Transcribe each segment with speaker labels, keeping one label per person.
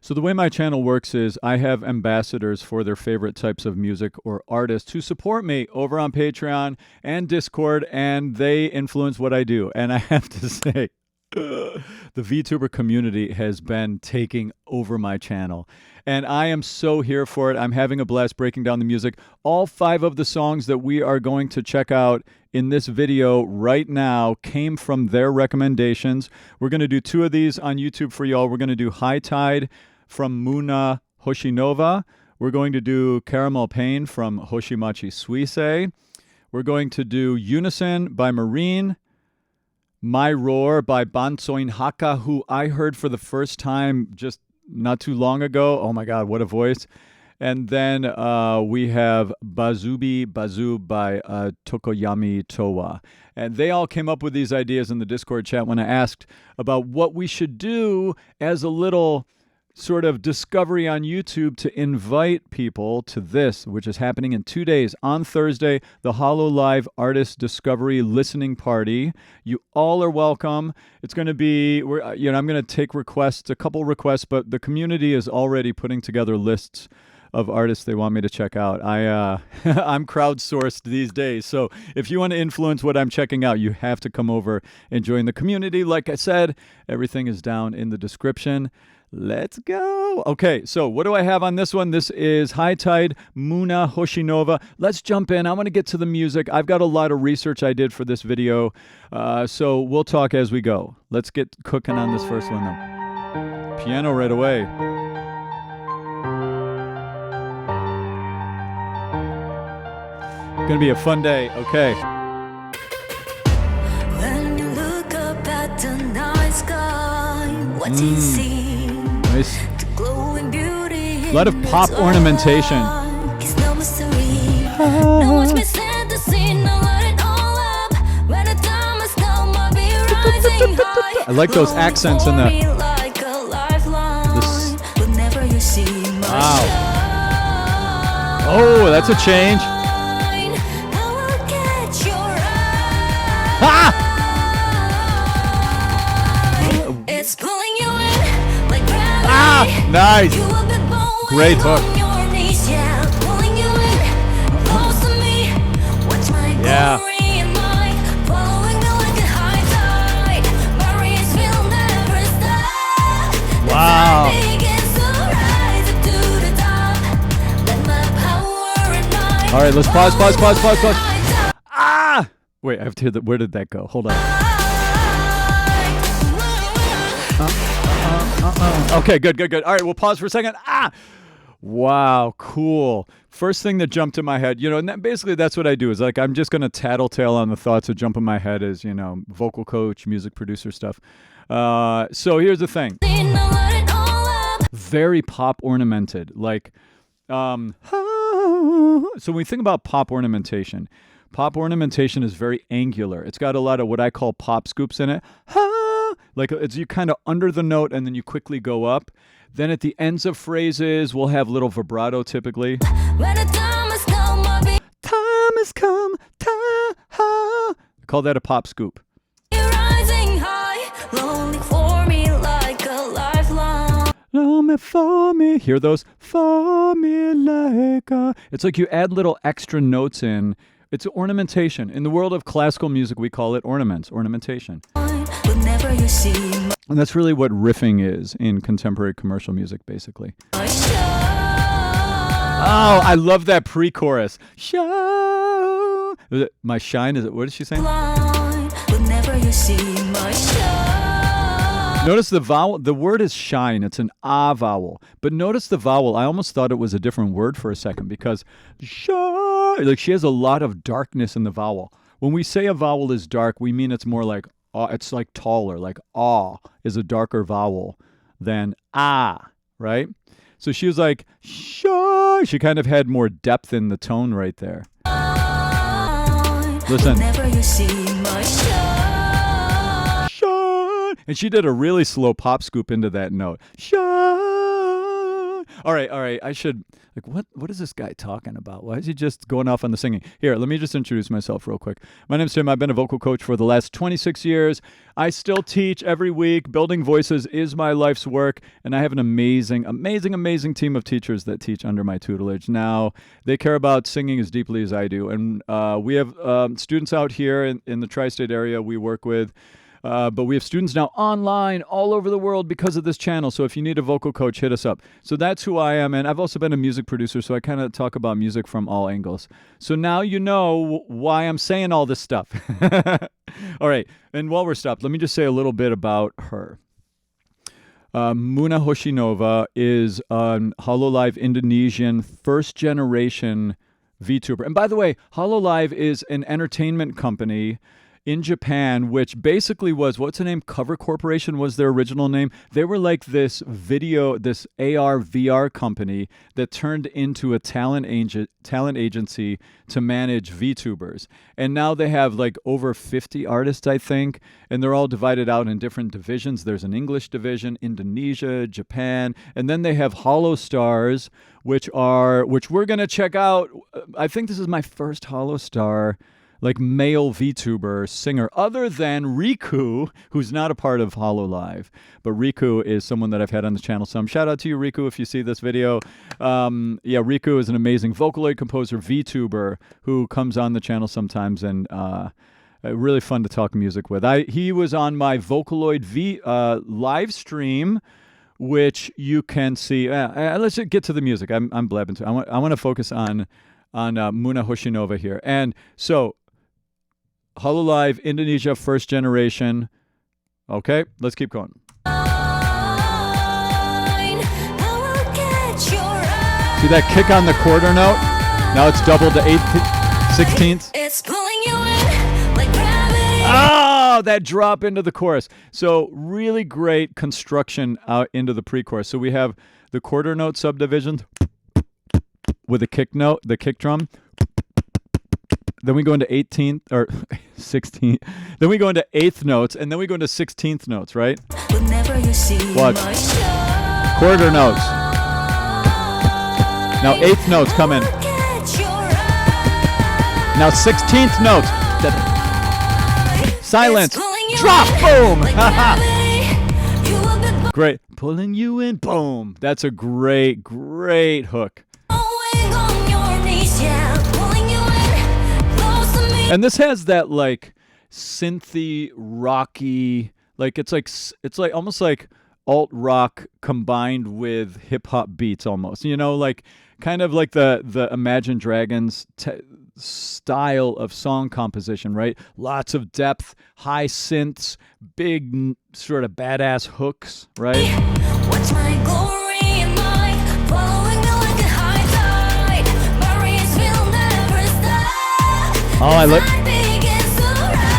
Speaker 1: So the way my channel works is I have ambassadors for their favorite types of music or artists who support me over on Patreon and Discord, and they influence what I do. And I have to say, the VTuber community has been taking over my channel, and I am so here for it. I'm having a blast breaking down the music. All 5 of the songs that we are going to check out in this video right now came from their recommendations. We're going to do 2 of these on YouTube for y'all. We're going to do High Tide from Moona Hoshinova. We're going to do Caramel Pain from Hoshimachi Suisei. We're going to do Unison by Marine. My Roar by Bansoin Hakka, who I heard for the first time just not too long ago. Oh my God, what a voice. And then we have Bazubi Bazoo by Tokoyami Towa. And they all came up with these ideas in the Discord chat when I asked about what we should do as a little sort of discovery on YouTube to invite people to this, which is happening in 2 days. On Thursday, the Hololive Artist Discovery Listening Party. You all are welcome. It's going to be, I'm going to take requests, a couple requests, but the community is already putting together lists of artists they want me to check out. I'm crowdsourced these days, so if you want to influence what I'm checking out, you have to come over and join the community. Like I said, everything is down in the description. Let's go. Okay, so what do I have on this one? This is High Tide, Moona Hoshinova. Let's jump in. I want to get to the music. I've got a lot of research I did for this video, so we'll talk as we go. Let's get cooking on this first one, though. Piano right away. Gonna be a fun day. Okay.
Speaker 2: When you look up at the night sky, what do you see?
Speaker 1: Nice.
Speaker 2: The glowing beauty.
Speaker 1: A lot of pop ornamentation.
Speaker 2: It's no mystery. Now watch me set the scene. Now light it all up. When the time has come, I'll be rising high.
Speaker 1: I like those accents in the.
Speaker 2: Like a lifeline. Whenever you see my
Speaker 1: Wow. Oh, that's a change.
Speaker 2: It's pulling you in like gravity.
Speaker 1: Ah, nice. Great hook. Yeah. Wow. All right, let's pause. Ah! Wait, I have to hear that. Where did that go? Hold on. Okay, good. All right, we'll pause for a second. Ah! Wow, cool. First thing that jumped in my head, and basically that's what I do is like I'm just going to tattletale on the thoughts that jump in my head as, vocal coach, music producer stuff. So here's the thing. Very pop ornamented. Like, so when we think about pop ornamentation is very angular. It's got a lot of what I call pop scoops in it. Like it's you kind of under the note and then you quickly go up. Then at the ends of phrases, we'll have little vibrato typically.
Speaker 2: When the time has come,
Speaker 1: Time has come, I call that a pop scoop.
Speaker 2: rising high, lonely for me like a lifeline.
Speaker 1: Lonely for me. Hear those? For me like a... It's like you add little extra notes in. It's ornamentation. In the world of classical music, we call it ornamentation.
Speaker 2: Whenever you see
Speaker 1: And that's really what riffing is in contemporary commercial music, basically.
Speaker 2: my show.
Speaker 1: Oh, I love that pre-chorus. Show. Is it my shine? Is it? What is she saying?
Speaker 2: Whenever you see my show.
Speaker 1: Notice the vowel. The word is shine. It's an ah vowel. But notice the vowel. I almost thought it was a different word for a second because shine. Like she has a lot of darkness in the vowel. When we say a vowel is dark, we mean it's more like it's like taller. Like ah is a darker vowel than ah, right? So she was like shine. She kind of had more depth in the tone right there. Listen.
Speaker 2: Whenever you see my show.
Speaker 1: And she did a really slow pop scoop into that note. Shine. All right. I should what is this guy talking about? Why is he just going off on the singing? Here, let me just introduce myself real quick. My name's Tim. I've been a vocal coach for the last 26 years. I still teach every week. Building voices is my life's work, and I have an amazing team of teachers that teach under my tutelage. Now, they care about singing as deeply as I do, and we have students out here in the tri-state area we work with. But we have students now online all over the world because of this channel. So if you need a vocal coach, hit us up. So that's who I am. And I've also been a music producer, so I kind of talk about music from all angles. So now you know why I'm saying all this stuff. All right. And while we're stopped, let me just say a little bit about her. Moona Hoshinova is an Hololive Indonesian first-generation VTuber. And by the way, Hololive is an entertainment company in Japan, which basically was, what's the name? Cover Corporation was their original name. They were like this AR VR company that turned into a talent agency to manage VTubers. And now they have like over 50 artists, I think, and they're all divided out in different divisions. There's an English division, Indonesia, Japan, and then they have Holostars, which we're going to check out. I think this is my first Holostar like male VTuber singer, other than Riku, who's not a part of Hololive. But Riku is someone that I've had on the channel some. Shout out to you, Riku, if you see this video. Riku is an amazing Vocaloid composer VTuber who comes on the channel sometimes, and really fun to talk music with. He was on my Vocaloid live stream, which you can see. Let's just get to the music. I'm blabbing too. I want to focus on Moona Hoshinova here. And so, Hololive, Indonesia, first generation. Okay, let's keep going. See that kick on the quarter note? Now it's doubled to 16ths.
Speaker 2: It's pulling you in like gravity.
Speaker 1: Oh, that drop into the chorus. So really great construction out into the pre-chorus. So we have the quarter note subdivisions with a kick note, the kick drum. Then we go into 18th or 16th. Then we go into 8th notes, and then we go into 16th notes, right?
Speaker 2: Whenever you see
Speaker 1: Watch.
Speaker 2: my show,
Speaker 1: Quarter notes. Now 8th notes come in.
Speaker 2: catch your eye.
Speaker 1: Now 16th notes. Silence.
Speaker 2: It's pulling you
Speaker 1: Drop.
Speaker 2: in
Speaker 1: Boom.
Speaker 2: like gravity. You will be
Speaker 1: Great. Pulling you in. Boom. That's a great hook.
Speaker 2: going on your knees, yeah. Pulling you in close to me.
Speaker 1: And this has that like synthy, rocky, like it's like almost like alt rock combined with hip hop beats almost. You know, like kind of like the Imagine Dragons style of song composition, right? Lots of depth, high synths, big sort of badass hooks, right?
Speaker 2: What's my glory in mind? Following me like a high tide. My race will never stop.
Speaker 1: Oh,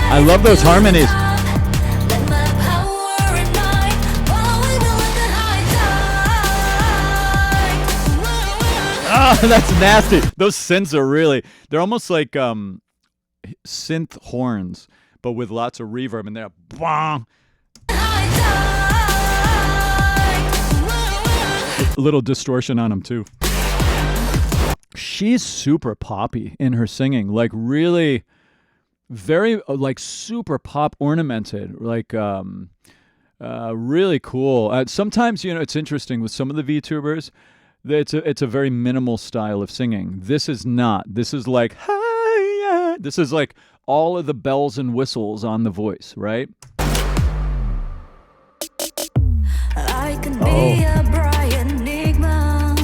Speaker 1: I love those harmonies.
Speaker 2: Let my power and might following me like a high tide.
Speaker 1: Oh, that's nasty. Those synths are they're almost like synth horns, but with lots of reverb, and they're bong. A little distortion on them too. She's super poppy in her singing, like really very like super pop ornamented, like really cool. Sometimes, you know, it's interesting with some of the VTubers, it's a very minimal style of singing. This is not. This is like, hi-ya. This is like all of the bells and whistles on the voice, right?
Speaker 2: I can be a bright enigma.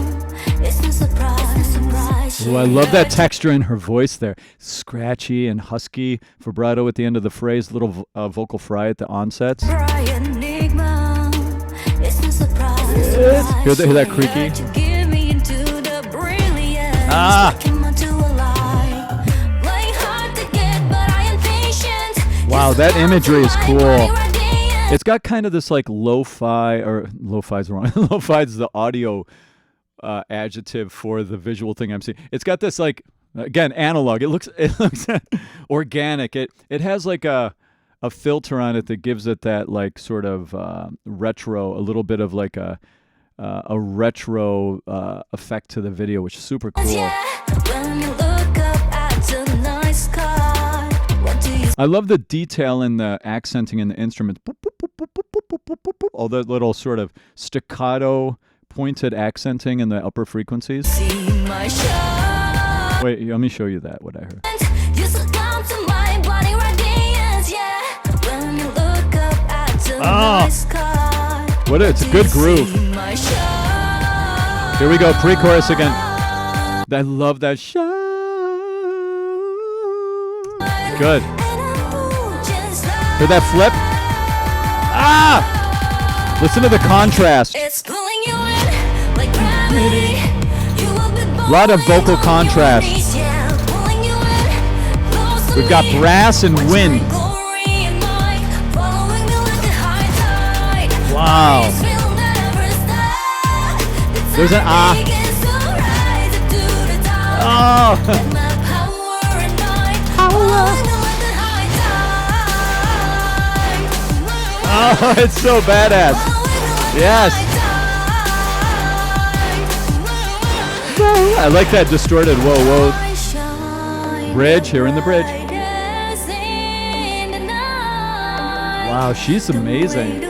Speaker 2: It's no surprise.
Speaker 1: Ooh, I love that texture in her voice there. Scratchy and husky vibrato at the end of the phrase, little vocal fry at the onsets.
Speaker 2: Bright enigma. It's no surprise.
Speaker 1: Hear that creaky?
Speaker 2: To give me into the brilliance.
Speaker 1: Ah.
Speaker 2: Came onto a lie. Playing hard to get, but I am patient.
Speaker 1: Wow, that imagery is cool.
Speaker 2: Radiant.
Speaker 1: It's got kind of this like lo-fi, or lo-fi's wrong. Lo-fi's the audio adjective for the visual thing I'm seeing. It's got this like, again, analog. It looks organic. It has like a filter on it that gives it that like sort of retro, a little bit of like a a retro effect to the video, which is super cool.
Speaker 2: Yeah, when you look up at the night sky, what do you
Speaker 1: I love the detail in the accenting in the instruments. Boop, boop, boop, boop, boop, boop, boop, boop, boop. All the little sort of staccato, pointed accenting in the upper frequencies.
Speaker 2: see my show?
Speaker 1: Wait, let me show you that, what I heard.
Speaker 2: You succumb to my body radiance, yeah. When you look up at the night sky,
Speaker 1: It's a good groove.
Speaker 2: see my show?
Speaker 1: Here we go, pre-chorus again. I love that show. Good. Hear that flip? Listen to the contrast.
Speaker 2: It's pulling you in like gravity. You will be
Speaker 1: A lot of vocal
Speaker 2: on your
Speaker 1: contrast.
Speaker 2: knees, yeah, pulling you in close to
Speaker 1: We've got
Speaker 2: me.
Speaker 1: brass and
Speaker 2: Watch
Speaker 1: wind.
Speaker 2: my glory and might, following me like a high tide.
Speaker 1: Wow.
Speaker 2: This will never stop. The
Speaker 1: There's an
Speaker 2: time begins to rise up to the top.
Speaker 1: Oh.
Speaker 2: With my power and might, following me like a high tide.
Speaker 1: Oh, it's so badass. Yes. I like that distorted whoa, whoa. Bridge, here in the bridge. Wow, she's amazing.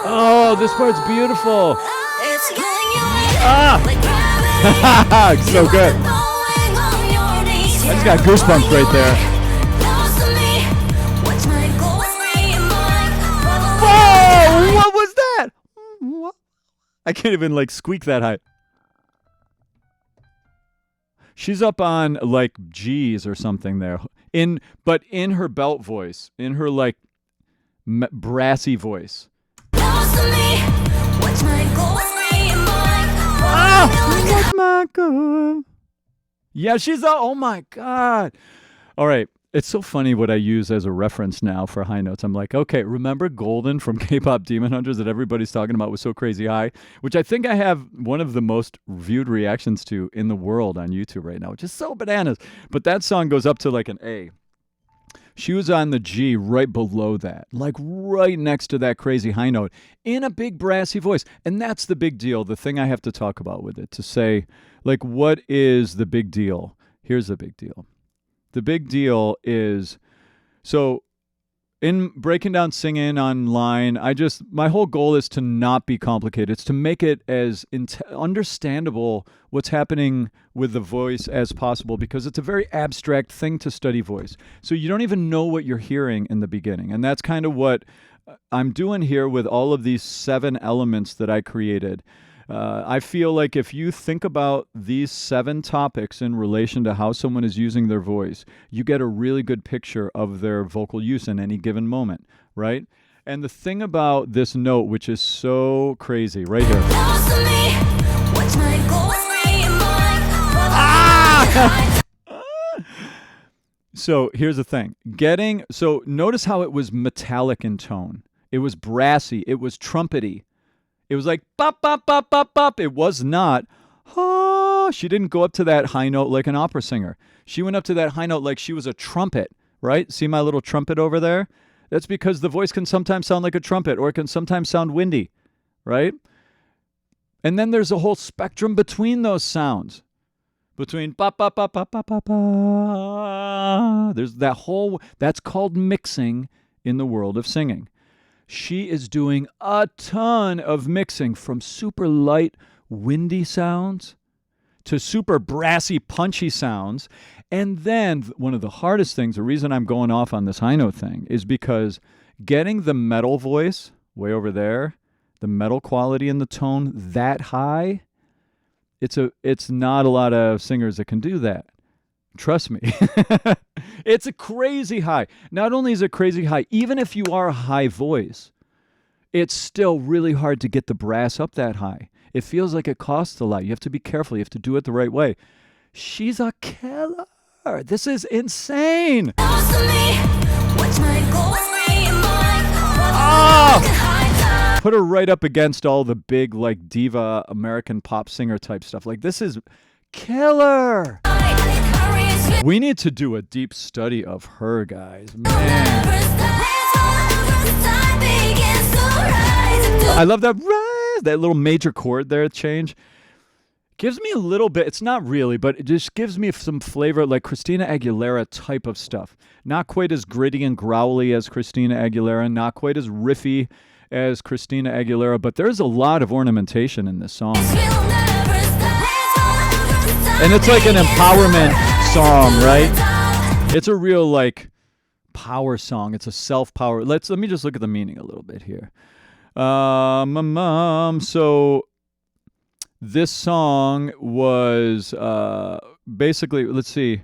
Speaker 1: Oh, this part's beautiful. So good. I just got goosebumps right there. Whoa, what was that? What? I can't even like squeak that high. She's up on like G's or something there. But in her belt voice, in her like brassy voice.
Speaker 2: What's
Speaker 1: my God. Yeah, she's oh my God. All right. It's so funny what I use as a reference now for high notes. I'm like, okay, remember Golden from K-Pop Demon Hunters that everybody's talking about was so crazy high, which I think I have one of the most viewed reactions to in the world on YouTube right now, which is so bananas. But that song goes up to like an A. She was on the G right below that, like right next to that crazy high note in a big brassy voice. And that's the big deal, the thing I have to talk about with it, to say, like, what is the big deal? Here's the big deal. The big deal is, so in breaking down singing online, my whole goal is to not be complicated. It's to make it as understandable what's happening with the voice as possible, because it's a very abstract thing to study voice. So you don't even know what you're hearing in the beginning. And that's kind of what I'm doing here with all of these 7 elements that I created. I feel like if you think about these 7 topics in relation to how someone is using their voice, you get a really good picture of their vocal use in any given moment, right? And the thing about this note, which is so crazy, right here. So here's the thing. So notice how it was metallic in tone. It was brassy. It was trumpety. It was like, bop, bop, bop, bop, bop. It was not, she didn't go up to that high note like an opera singer. She went up to that high note like she was a trumpet, right? See my little trumpet over there? That's because the voice can sometimes sound like a trumpet, or it can sometimes sound windy, right? And then there's a whole spectrum between those sounds. Between bop, bop, bop, bop, bop, bop, bop. There's that whole, that's called mixing in the world of singing. She is doing a ton of mixing, from super light, windy sounds to super brassy, punchy sounds. And then one of the hardest things, the reason I'm going off on this high note thing, is because getting the metal voice way over there, the metal quality in the tone that high, it's not a lot of singers that can do that. Trust me. It's a crazy high. Not only is it crazy high, even if you are a high voice, it's still really hard to get the brass up that high. It feels like it costs a lot. You have to be careful. You have to do it the right way. She's a killer. This is insane. Oh! Put her right up against all the big, like, diva American pop singer type stuff. Like, this is killer. We need to do a deep study of her, guys. Man. I love that rise, that little major chord there change. Gives me a little bit, it's not really, but it just gives me some flavor like Christina Aguilera type of stuff. Not quite as gritty and growly as Christina Aguilera, not quite as riffy as Christina Aguilera, but there's a lot of ornamentation in this song. And it's like an empowerment song, right? It's a real like power song. It's a self-power. Let me just look at the meaning a little bit here. So this song was basically, let's see,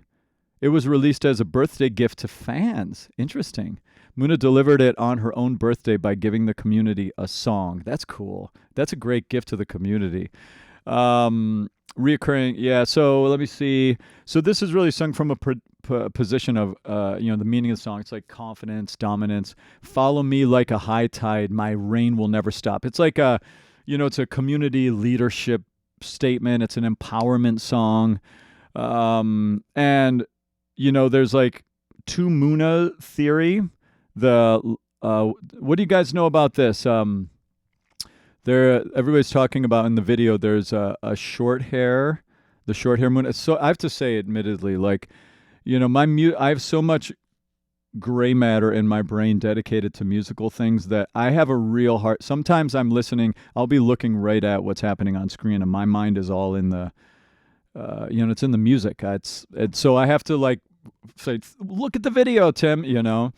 Speaker 1: it was released as a birthday gift to fans. Interesting. Moona delivered it on her own birthday by giving the community a song. That's cool. That's a great gift to the community. Reoccurring, yeah. So let me see. So this is really sung from a position of, the meaning of the song. It's like confidence, dominance. Follow me like a high tide. My reign will never stop. It's like it's a community leadership statement. It's an empowerment song. And there's like two Moona theory. What do you guys know about this? Everybody's talking about in the video. There's a short hair, the short hair Moona. So I have to say, admittedly, like, I have so much gray matter in my brain dedicated to musical things that I have a real hard. Sometimes I'm listening. I'll be looking right at what's happening on screen, and my mind is all in the, it's in the music. So I have to like say, look at the video, Tim. And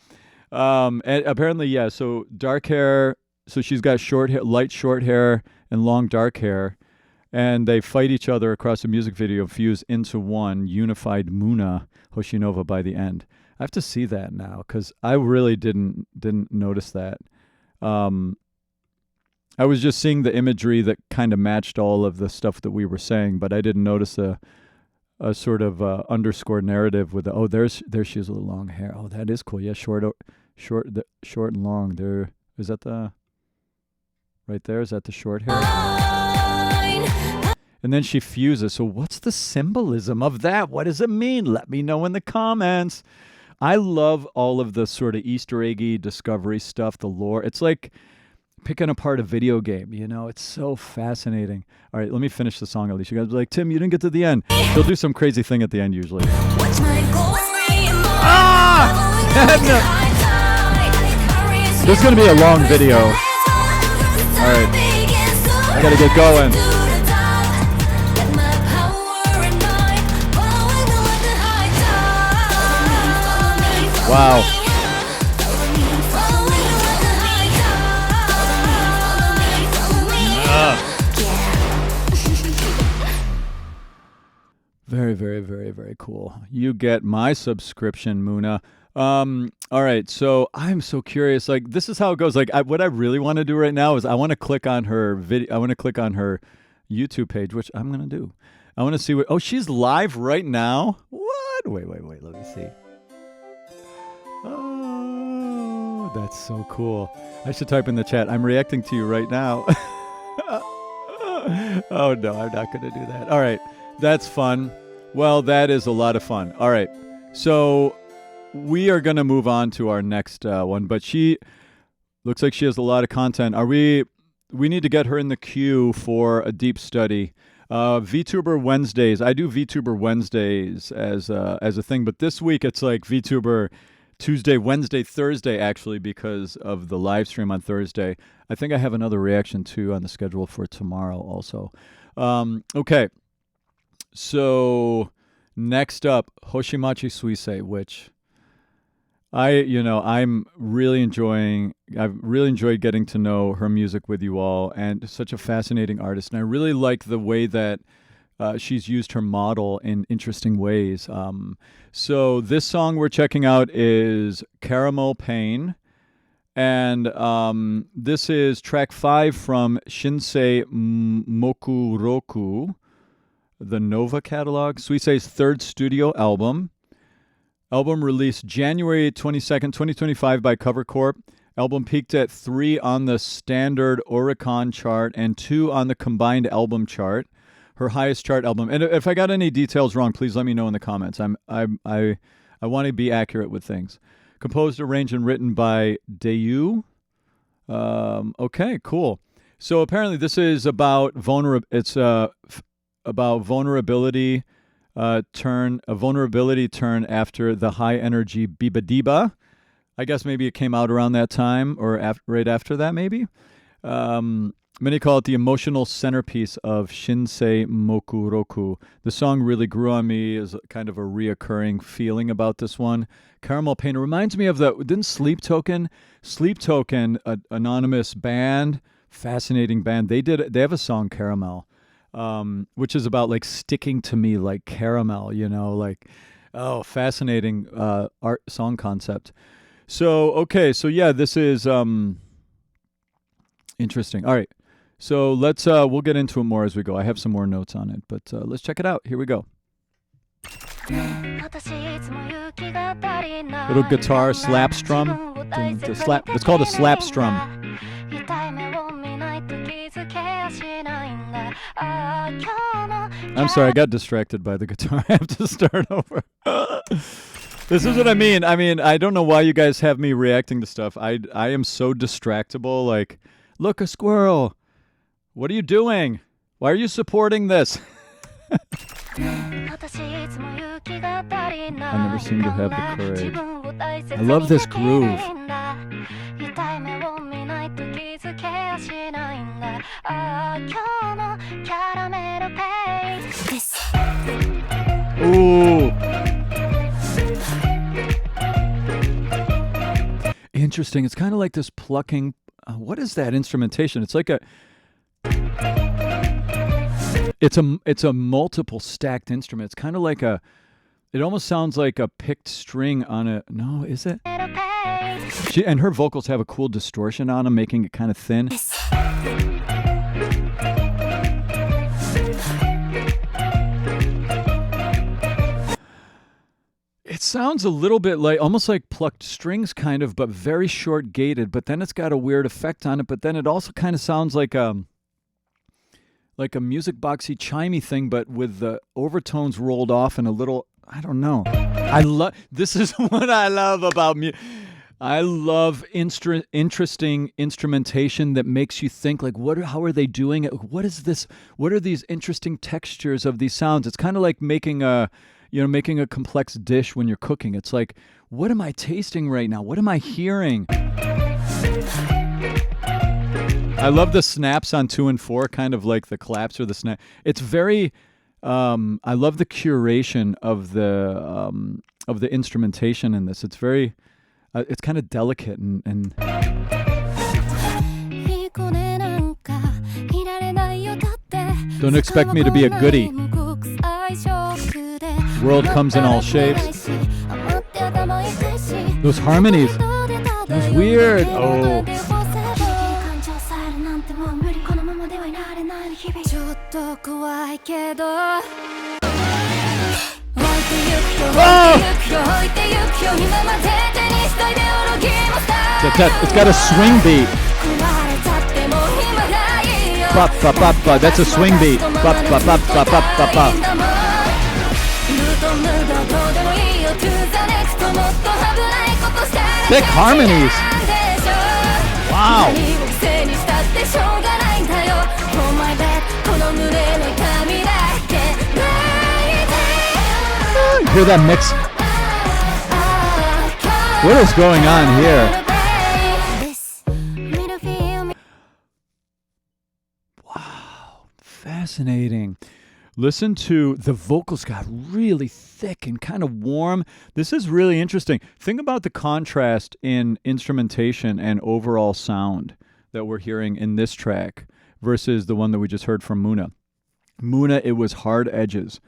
Speaker 1: apparently, yeah. So dark hair. So she's got short hair, light short hair, and long dark hair, and they fight each other across a music video, fuse into one unified Moona Hoshinova by the end. I have to see that now because I really didn't notice that. I was just seeing the imagery that kind of matched all of the stuff that we were saying, but I didn't notice a sort of underscore narrative with there she has a little long hair. Oh, that is cool. Yeah, short and long. There is that the. Right there, is that the short hair? And then she fuses. So what's the symbolism of that? What does it mean? Let me know in the comments. I love all of the sort of Easter eggy discovery stuff, the lore. It's like picking apart a video game, It's so fascinating. All right, let me finish the song at least. You guys will be like, Tim, you didn't get to the end. They'll do some crazy thing at the end usually. This is going to be a long video. All right, I gotta get going. Wow. Very, very, very, very cool. You get my subscription, Moona. All right, so I'm so curious. Like, this is how it goes. Like, what I really want to do right now is I want to click on her video. I want to click on her YouTube page, which I'm gonna do. I want to see what. Oh, she's live right now. What? Wait. Let me see. Oh, that's so cool. I should type in the chat. I'm reacting to you right now. Oh no, I'm not gonna do that. All right, that's fun. Well, that is a lot of fun. All right, so. We are going to move on to our next one, but she looks like she has a lot of content. We need to get her in the queue for a deep study. VTuber Wednesdays. I do VTuber Wednesdays as a thing, but this week it's like VTuber Tuesday, Wednesday, Thursday, actually, because of the live stream on Thursday. I think I have another reaction too on the schedule for tomorrow also. Okay. So next up, Hoshimachi Suisei, which I'm really enjoying. I've really enjoyed getting to know her music with you all, and such a fascinating artist. And I really like the way that she's used her model in interesting ways. So this song we're checking out is Caramel Pain, and this is track 5 from Shinsei Mokuroku, the Nova catalog, Suisei's 3rd studio album. Album released January 22nd, 2025 by Cover Corp. Album peaked at 3 on the standard Oricon chart and 2 on the combined album chart. her highest chart album. And if I got any details wrong, please let me know in the comments. I want to be accurate with things. Composed, arranged, and written by Dayu. Okay, cool. So apparently this is about about vulnerability turn after the high energy Biba Diba. I guess maybe it came out around that time or right after that, maybe. Many call it the emotional centerpiece of Shinsei Mokuroku. The song really grew on me as kind of a reoccurring feeling about this one. Caramel Painter reminds me of didn't Sleep Token, anonymous band, fascinating band. They have a song Caramel, which is about like sticking to me like caramel, fascinating art song concept. So yeah, this is interesting. All right. So let's we'll get into it more as we go. I have some more notes on it, but let's check it out. Here we go. Little guitar slap strum. It's called a slap strum. I'm sorry, I got distracted by the guitar. I have to start over. This is what I mean. I don't know why you guys have me reacting to stuff. I am so distractible. Like, look, a squirrel. What are you doing? Why are you supporting this? I never seem to have the courage. I love this groove. Ooh. Interesting. It's kind of like this plucking. What is that instrumentation? It's like it's a multiple stacked instrument. It's kind of like it almost sounds like a picked string on a. No, is it? And her vocals have a cool distortion on them, making it kind of thin. It sounds a little bit like, almost like plucked strings kind of, but very short gated, but then it's got a weird effect on it, but then it also kind of sounds like a music boxy chimey thing, but with the overtones rolled off and a little, I don't know. This is what I love about music. I love interesting instrumentation that makes you think, like, how are they doing it? What is this? What are these interesting textures of these sounds? It's kind of like making a complex dish when you're cooking. It's like, what am I tasting right now? What am I hearing? I love the snaps on 2 and 4, kind of like the claps or the snap. It's very, I love the curation of the instrumentation in this. It's very, it's kind of delicate and don't expect me to be a goodie. World comes in all shapes. Those harmonies. It's weird. Oh. It's got a swing beat. Bop, bop, bop, bop. That's a swing beat. Bop, bop, bop, bop, bop, bop, bop. Thick harmonies. Wow. Hear that mix? What is going on here? Wow, fascinating. Listen to the vocals got really thick and kind of warm. This is really interesting. Think about the contrast in instrumentation and overall sound that we're hearing in this track versus the one that we just heard from Moona. Moona, it was hard edges.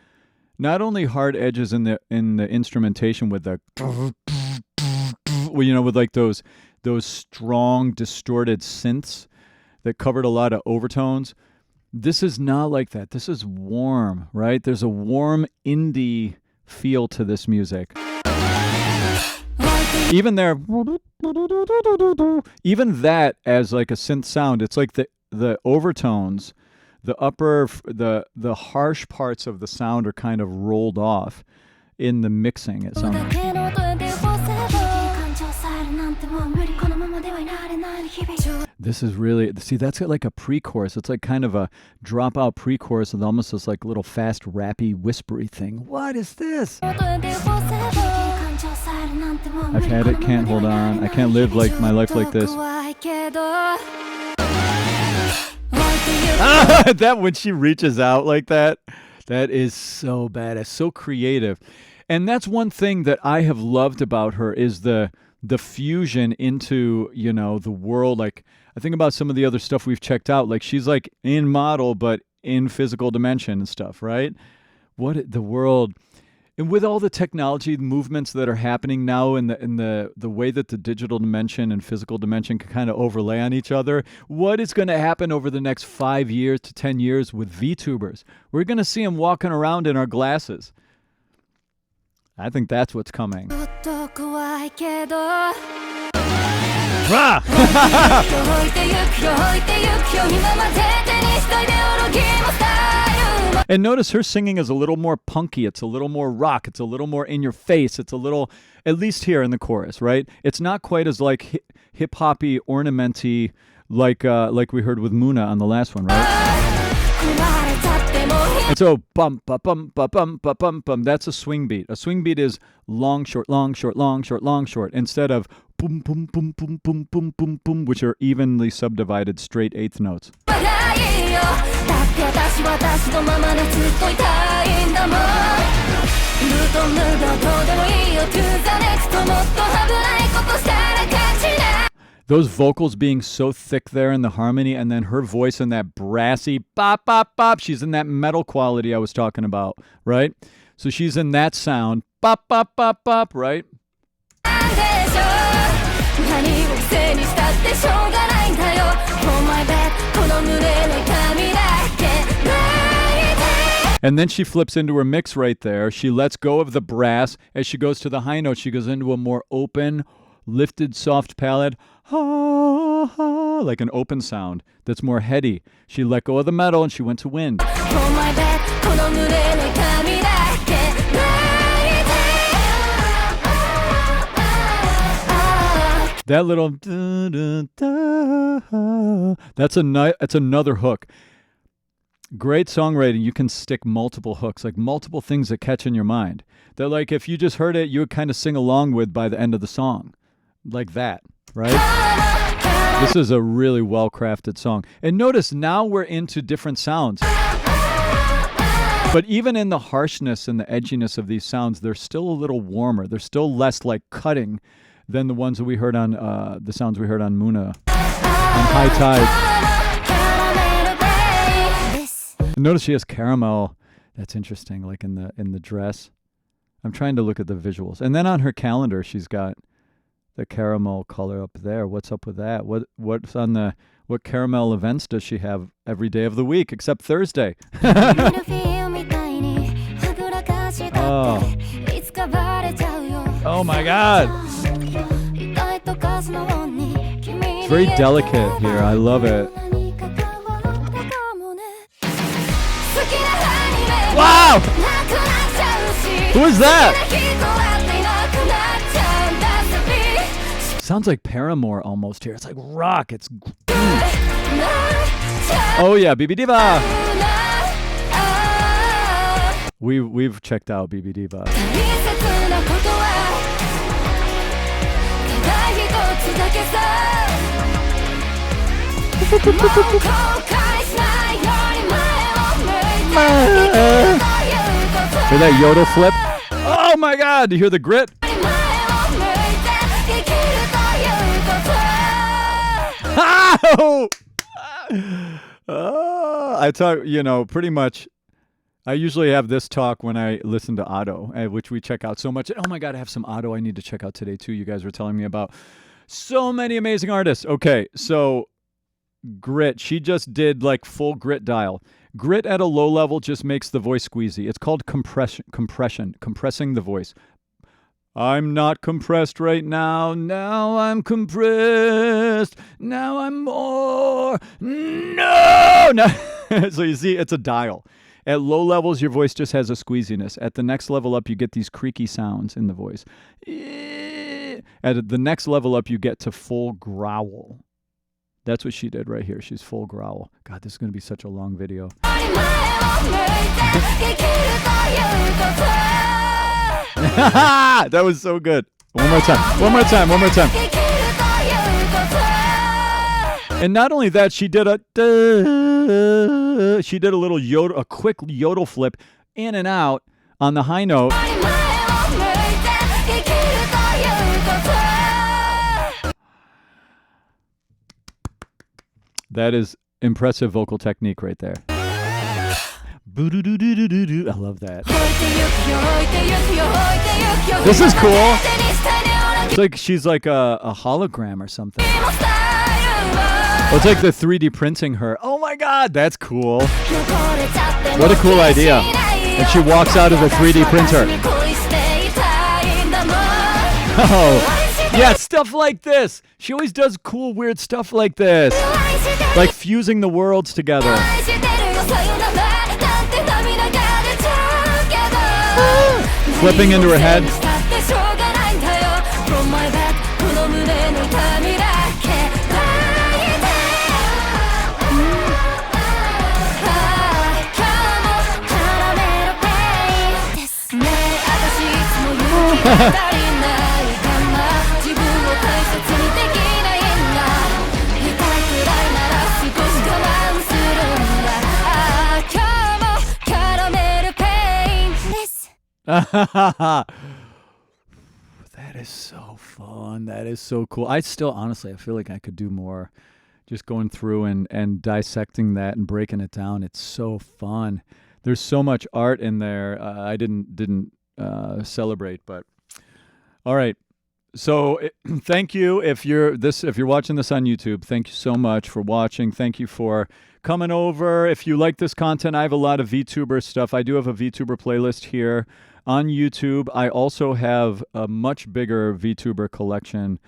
Speaker 1: Not only hard edges in the instrumentation with the with like those strong distorted synths that covered a lot of overtones. This is not like that. This is warm, right? There's a warm indie feel to this music. Even that as like a synth sound, it's like the overtones, the harsh parts of the sound are kind of rolled off in the mixing. It sounds. This is really, see, that's like a pre-chorus. It's like kind of a dropout pre-chorus with almost this like little fast rappy whispery thing. What is this? I've had it, can't hold on. I can't live like my life like this. That when she reaches out like that is so badass, so creative. And that's one thing that I have loved about her is the fusion into, you know, the world. Like I think about some of the other stuff we've checked out, like she's like in model but in physical dimension and stuff, right? What the world, and with all the technology movements that are happening now in the way that the digital dimension and physical dimension can kind of overlay on each other, what is going to happen over the next 5 years to 10 years with VTubers? We're going to see them walking around in our glasses. I think that's what's coming. Rah! And notice her singing is a little more punky. It's a little more rock. It's a little more in your face. It's a little, at least here in the chorus, right? It's not quite as like hip hoppy, ornamenty, like we heard with Moona on the last one, right? And so bum ba bum ba bum ba bum bum. That's a swing beat. A swing beat is long short long short long short long short instead of boom boom boom boom boom boom boom boom, which are evenly subdivided straight eighth notes. Those vocals being so thick there in the harmony, and then her voice in that brassy bop, bop, bop. She's in that metal quality I was talking about, right? So she's in that sound, bop, bop, bop, bop, right? And then she flips into her mix right there. She lets go of the brass. As she goes to the high note, she goes into a more open, lifted, soft palate, ha, ha, like an open sound that's more heady. She let go of the metal and she went to wind. That little that's another hook. Great songwriting. You can stick multiple hooks, like multiple things that catch in your mind. That like if you just heard it, you would kind of sing along with by the end of the song. Like that, right? This is a really well-crafted song. And notice now we're into different sounds. But even in the harshness and the edginess of these sounds, they're still a little warmer. They're still less like cutting than the ones that we heard on the sounds we heard on Moona, on High Tide. And notice she has caramel. That's interesting, like in the dress. I'm trying to look at the visuals. And then on her calendar, she's got the caramel color up there. What's up with that? What's on the what caramel events does she have every day of the week except Thursday? Oh my God. It's very delicate here. I love it. Wow! Who is that? Sounds like Paramore almost here. It's like rock. It's oh yeah, BB Diva. We've checked out BB Diva. Hear that yodel flip? Oh my God! Do you hear the grit? I talk, pretty much. I usually have this talk when I listen to Otto, which we check out so much. Oh my God, I have some Otto I need to check out today too. You guys were telling me about so many amazing artists. Okay, so grit. She just did like full grit dial. Grit at a low level just makes the voice squeezy. It's called compressing the voice. I'm not compressed right now. Now I'm compressed. Now I'm more. No. So you see, it's a dial. At low levels, your voice just has a squeeziness. At the next level up, you get these creaky sounds in the voice. At the next level up, you get to full growl. That's what she did right here. She's full growl. God, this is going to be such a long video. That was so good. One more time. One more time. One more time. And not only that, she did a little yodel, a quick yodel flip in and out on the high note. That is impressive vocal technique right there. I love that. This is cool. It's like she's like a hologram or something. It's like the 3D printing her. Oh my God, that's cool. What a cool idea. And she walks out of the 3D printer. Oh, yeah, stuff like this. She always does cool, weird stuff like this. Like fusing the worlds together. Flipping into her head. That is so fun. That is so cool. I still, honestly, I feel like I could do more. Just going through and dissecting that and breaking it down. It's so fun. There's so much art in there. I didn't celebrate, but all right. So thank you if you're watching this on YouTube. Thank you so much for watching. Thank you for coming over. If you like this content, I have a lot of VTuber stuff. I do have a VTuber playlist here on YouTube. I also have a much bigger VTuber collection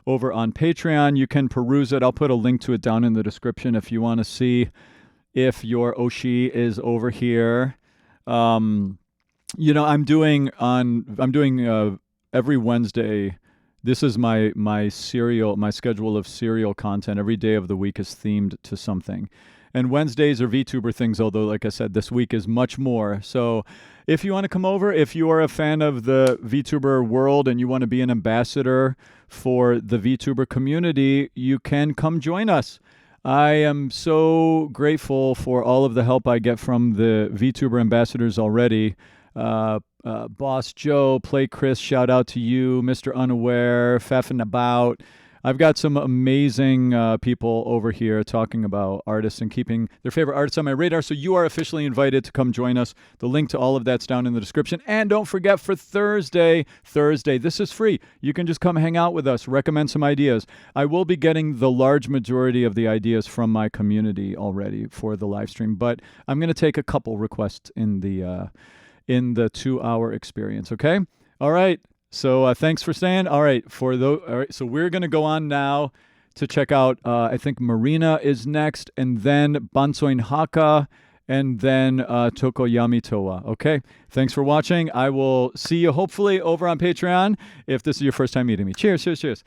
Speaker 1: over on Patreon. You can peruse it. I'll put a link to it down in the description if you want to see if your Oshi is over here. I'm doing every Wednesday. This is my schedule of serial content. Every day of the week is themed to something. And Wednesdays are VTuber things, although, like I said, this week is much more. So if you want to come over, if you are a fan of the VTuber world and you want to be an ambassador for the VTuber community, you can come join us. I am so grateful for all of the help I get from the VTuber ambassadors already. Boss Joe, Play Chris, shout out to you, Mr. Unaware, Pfeffin' About. I've got some amazing people over here talking about artists and keeping their favorite artists on my radar. So you are officially invited to come join us. The link to all of that's down in the description. And don't forget for Thursday, this is free. You can just come hang out with us, recommend some ideas. I will be getting the large majority of the ideas from my community already for the live stream, but I'm going to take a couple requests in the 2-hour experience. Okay. All right. So thanks for staying. All right. All right. So we're going to go on now to check out, I think Marina is next, and then Bansoin Hakka, and then Tokoyami Towa. Okay. Thanks for watching. I will see you hopefully over on Patreon if this is your first time meeting me. Cheers, cheers, cheers.